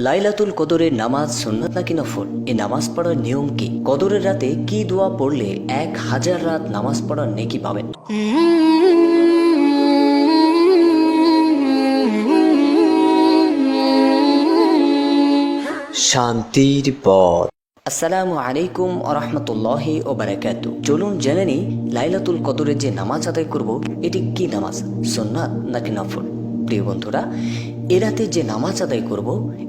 লাইলাতুল কদরের নামাজ সুন্নাত নাকি নফল? এই নামাজ পড়ার নিয়ম কি? কদরের রাতে কি দোয়া পড়লে 1000 রাত নামাজ পড়ার নেকি পাবেন? শান্তির পথ। আসসালামু আলাইকুম ওয়া রাহমাতুল্লাহি ওয়া বারাকাতুহু। চলুন জেনে নিই লাইলাতুল কদরের যে নামাজ আদায় করব এটি কি নামাজ, সুন্নাত নাকি নফল। প্রিয় বন্ধুরা, এ রাতে যে নামাজ আদায় করব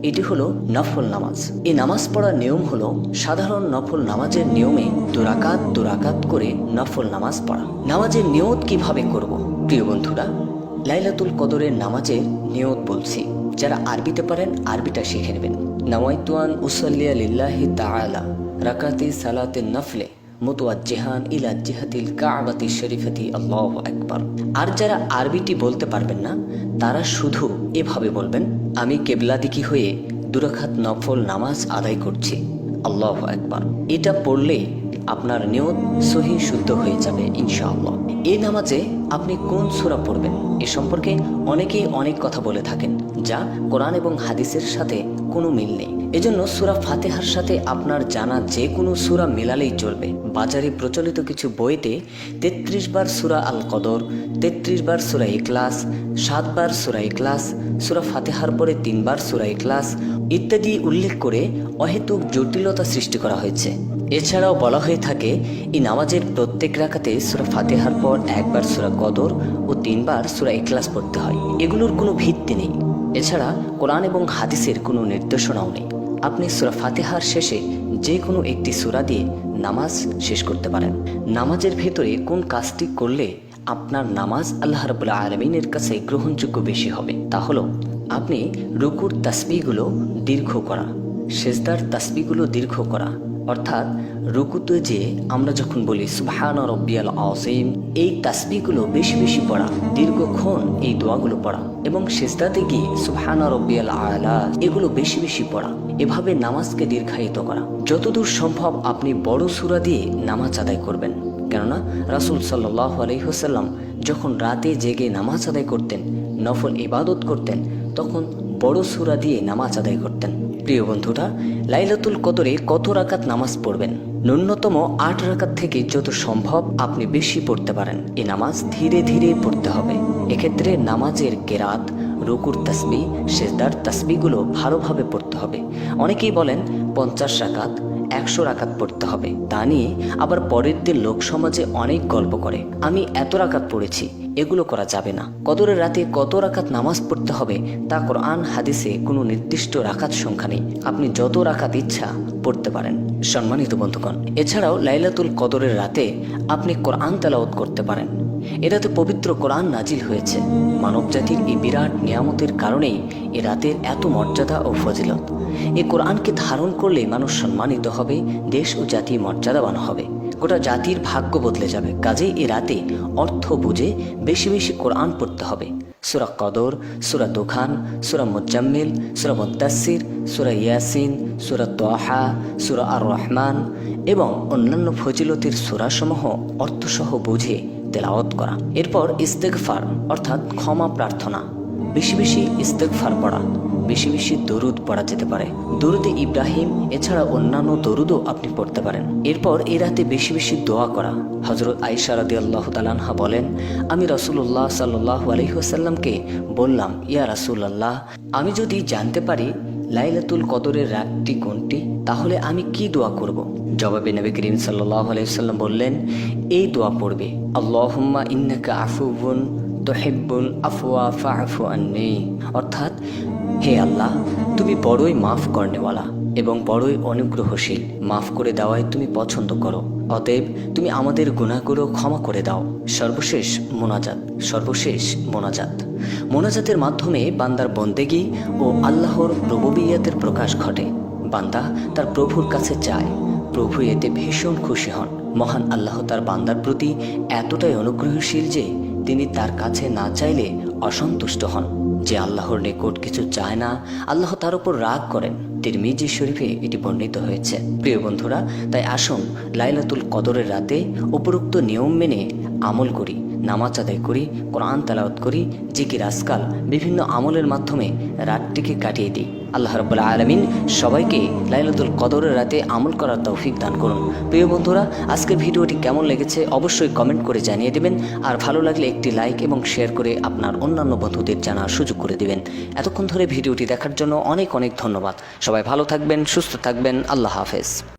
এটি হলো নফল নামাজ। এই নামাজ পড়ার নিয়ম হলো সাধারণ নফল নামাজের নিয়মে দুরাকাত করে নফল নামাজ পড়া। নামাজের নিয়ত কিভাবে করব? প্রিয় বন্ধুরা, লাইলাতুল কদরের নামাজের নিয়ত বলছি, যারা আরবিতে পারেন আরবিটা শিখে নেবেন। নাওয়াইতু আন উসাল্লিয়া লিল্লাহি তাআলা রাকাতি সালাতিন নফলে মুতাওয়াজ্জিহান ইলা জিহাতিল কাবাতি শরীফাতি আল্লাহু আকবার। আর যারা আরবিটি বলতে পারবেন না তারা শুধু এভাবে বলবেন, আমি কিবলাদিকি হয়ে 2 রাকাত নফল নামাজ আদায় করছি, আল্লাহু আকবার। এটা পড়লে আপনার নিয়ত সহি শুদ্ধ হয়ে যাবে ইনশাআল্লাহ। এই নামাজে আপনি কোন সূরা পড়বেন এ সম্পর্কে অনেকেই অনেক কথা বলে থাকেন, যা কোরআন এবং হাদিসের সাথে কোনো মিল নেই। এজন্য সূরা ফাতিহার সাথে আপনার জানা যে কোনো সূরা মেলালেই চলবে। বাজারে প্রচলিত কিছু বইতে 33 বার সূরা আল কদর, 33 বার সূরা ইখলাস, 7 বার সূরা ইখলাস, সূরা ফাতিহার পরে 3 বার সূরা ইখলাস ইত্যাদি উল্লেখ করে অহেতুক জটিলতা সৃষ্টি করা হয়েছে। এছাড়াও বলা হয়ে থাকে এই নামাজের প্রত্যেক রাকাতে সূরা ফাতিহার পর 1 বার সূরা কদর ও 3 বার সূরা ইখলাস পড়তে হয়। এগুলোর কোনো ভিত্তি নেই। এছাড়া কোরআন এবং হাদিসের কোনো নির্দেশনাও নেই। আপনি সূরা ফাতিহার শেষে যে কোনো একটি সূরা দিয়ে নামাজ শেষ করতে পারেন। নামাজের ভেতরে কোন কাজটি করলে আপনার নামাজ আল্লাহ রাব্বুল আলামিনের কাছে গ্রহণযোগ্য বেশি হবে তা হলো আপনি রুকুর তাসবিহগুলো দীর্ঘ করা, সেজদার তাসবিহগুলো দীর্ঘ করা। অর্থাৎ রুকুতে যে আমরা যখন বলি সুবহানা রাব্বিয়াল আযীম, এই তাসবিহগুলো বেশি বেশি পড়া, দীর্ঘক্ষণ এই দোয়াগুলো পড়া, এবং সেজদাতে গিয়ে সুবহানা রাব্বিয়াল আলা এগুলো বেশি বেশি পড়া। এভাবে নামাজকে দীর্ঘায়িত করা। যতদূর সম্ভব আপনি বড় সূরা দিয়ে নামাজ আদায় করবেন, কেননা রাসূল সাল্লাল্লাহু আলাইহি ওয়াসাল্লাম যখন রাতে জেগে নামাজ আদায় করতেন, নফল ইবাদত করতেন, তখন বড় সূরা দিয়ে নামাজ আদায় করতেন। প্রিয় বন্ধুরা, লাইলাতুল কদরে কত রাকাত নামাজ পড়বেন? ন্যূনতম 8 রাকাত থেকে যত সম্ভব আপনি বেশি পড়তে পারেন। এই নামাজ ধীরে ধীরে পড়তে হবে। এক্ষেত্রে নামাজের কেরাত, রুকুর তাসবিহ, সেজদার তাসবিহগুলো ভালোভাবে পড়তে হবে। অনেকেই বলেন 50 রাকাত, 100 রাকাত পড়তে হবে। তা নিয়ে আবার পরের দিন লোক সমাজে অনেক গল্প করে, আমি এত রাকাত পড়েছি। এগুলো করা যাবে না। কদরের রাতে কত রাকাত নামাজ পড়তে হবে তা কোরআন হাদিসে কোনো নির্দিষ্ট রাকাত সংখ্যা নেই। আপনি যত রাকাত ইচ্ছা পড়তে পারেন। সম্মানিত বন্ধুগণ, এছাড়াও লাইলাতুল কদরের রাতে আপনি কোরআন তেলাওয়াত করতে পারেন। এরাতে পবিত্র কোরআন নাজিল হয়েছে। মানব জাতির এই বিরাট নিয়ামতের কারণেই এ রাতের এত মর্যাদা ও ফজিলত। এই কোরআনকে ধারণ করলে মানুষ সম্মানিত হবে, দেশ ও জাতি মর্যাদাবান হবে, গোটা জাতির ভাগ্য বদলে যাবে। কাজেই এ রাতে অর্থ বুঝে বেশি বেশি কোরআন পড়তে হবে। সূরা কদর, সূরা দুখান, সূরা মুজাম্মিল, সূরা মুদ্দাসসির, সূরা ইয়াসিন, সূরা তাহা, সূরা আর রহমান এবং অন্যান্য ফজিলতের সূরাসমূহ অর্থসহ বুঝে তেলাওয়াত করা। এরপর ইস্তেগফার অর্থাৎ ক্ষমা প্রার্থনা, বেশি বেশি ইস্তেগফার পড়া, বেশি বেশি দরুদ পড়া যেতে পারে। দরুদে ইব্রাহিম এছাড়া অন্যান্য দরুদও আপনি পড়তে পারেন। এরপর এই রাতে বেশি বেশি দোয়া করা। হযরত আয়েশা রাদিয়াল্লাহু তাআলা আনহা বলেন, আমি রাসূলুল্লাহ সাল্লাল্লাহু আলাইহি ওয়াসাল্লামকে বললাম, ইয়া রাসূলুল্লাহ, আমি যদি জানতে পারি লাইলাতুল কদরের রাতটি কোনটি, তাহলে আমি কি দোয়া করব? জবাবে নবী করিম সাল্লাল্লাহু আলাইহি ওয়াসাল্লাম বললেন, এই দোয়া পড়বে, আল্লাহুম্মা ইন্নাকা আফুউন তুহিব্বুল আফওয়া ফা'ফু আন্নী। অর্থাৎ, হে আল্লাহ, তুমি বড়ই মাফ করনেওয়ালা এবং বড়ই অনুগ্রহশীল, মাফ করে দেওয়াই তুমি পছন্দ করো, অতএব তুমি আমাদের গুনাহগুলো ক্ষমা করে দাও। সর্বশেষ মোনাজাত। মোনাজাতের মাধ্যমে বান্দার বন্দেগী ও আল্লাহর রুবুবিয়্যতের প্রকাশ ঘটে। বান্দা তার প্রভুর কাছে চায়, প্রভু এতে ভীষণ খুশি হন। মহান আল্লাহ তার বান্দার প্রতি এতটাই অনুগ্রহশীল যে তিনি তার কাছে না চাইলে অসন্তুষ্ট হন। যে আল্লাহর নিকট কিছু চায় না, আল্লাহ তার উপর রাগ করেন। তিরমিজি শরীফে এটি বর্ণিত হয়েছে। প্রিয় বন্ধুরা, তাই আসুন লাইলাতুল কদরের রাতে উপরোক্ত নিয়ম মেনে আমল করি, নামাজ আদায় করি, কোরআন তেলাওয়াত করি, জিকির আজকাল বিভিন্ন আমলের মাধ্যমে রাতটিকে কাটিয়ে দিই। আল্লাহ রাব্বুল আলামিন সবাইকে লাইলাতুল কদরের রাতে আমল করার তৌফিক দান করুন। প্রিয় বন্ধুরা, আজকের ভিডিওটি কেমন লেগেছে অবশ্যই কমেন্ট করে জানিয়ে দেবেন, আর ভালো লাগলে একটি লাইক এবং শেয়ার করে আপনার অন্যান্য বন্ধুদের জানার সুযোগ করে দেবেন। এতক্ষণ ধরে ভিডিওটি দেখার জন্য অনেক অনেক ধন্যবাদ। সবাই ভালো থাকবেন, সুস্থ থাকবেন। আল্লাহ হাফেজ।